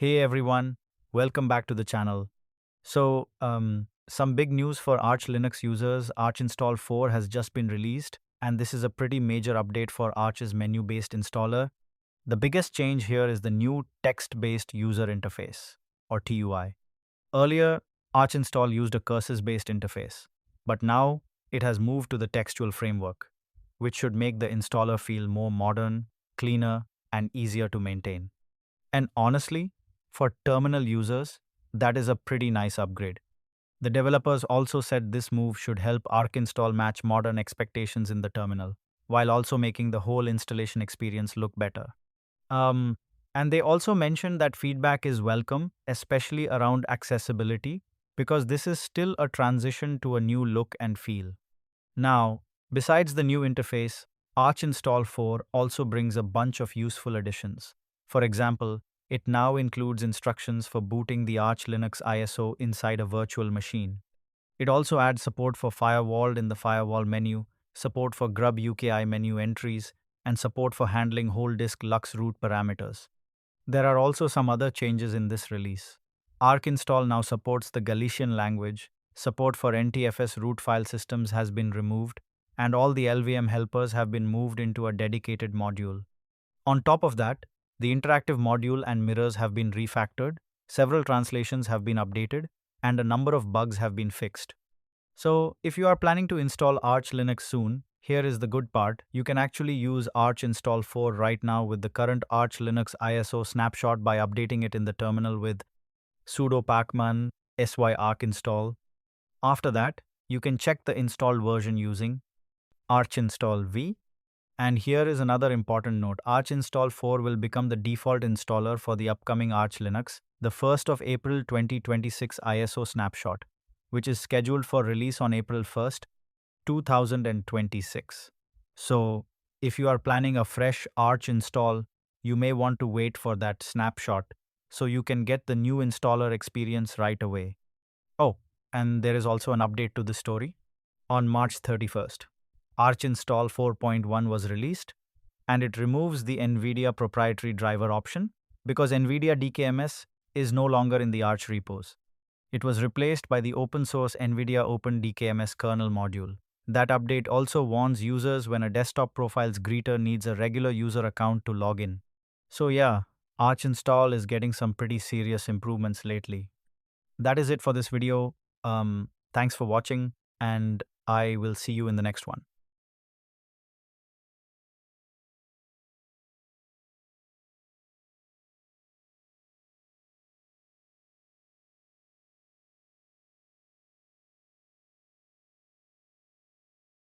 Hey everyone, welcome back to the channel. Some big news for Arch Linux users. Archinstall 4 has just been released, and this is a pretty major update for Arch's menu-based installer. The biggest change here is the new text-based user interface, or TUI. Earlier, Archinstall used a curses-based interface, but now it has moved to the textual framework, which should make the installer feel more modern, cleaner, and easier to maintain. And honestly, for terminal users, that is a pretty nice upgrade. The developers also said this move should help Archinstall match modern expectations in the terminal, while also making the whole installation experience look better. Um, and they also mentioned that feedback is welcome, especially around accessibility, because this is still a transition to a new look and feel. Now, besides the new interface, Archinstall 4 also brings a bunch of useful additions. For example, it now includes instructions for booting the Arch Linux ISO inside a virtual machine. It also adds support for firewall in the firewall menu, support for grub UKI menu entries, and support for handling whole disk LUKS root parameters. There are also some other changes in this release. Archinstall now supports the Galician language, support for NTFS root file systems has been removed, and all the LVM helpers have been moved into a dedicated module. On top of that, the interactive module and mirrors have been refactored, several translations have been updated, and a number of bugs have been fixed. So, if you are planning to install Arch Linux soon, here is the good part. You can actually use Archinstall 4 right now with the current Arch Linux ISO snapshot by updating it in the terminal with sudo pacman syarchinstall. After that, you can check the installed version using archinstall v. And here is another important note. Archinstall 4 will become the default installer for the upcoming Arch Linux, the 1st of April 2026 ISO snapshot, which is scheduled for release on April 1st, 2026. So, if you are planning a fresh Arch install, you may want to wait for that snapshot so you can get the new installer experience right away. Oh, and there is also an update to the story. On March 31st, Archinstall 4.1 was released, and it removes the NVIDIA proprietary driver option because NVIDIA DKMS is no longer in the Arch repos. It was replaced by the open source NVIDIA OpenDKMS kernel module. That update also warns users when a desktop profile's greeter needs a regular user account to log in. So yeah, Archinstall is getting some pretty serious improvements lately. That is it for this video. Thanks for watching, and I will see you in the next one.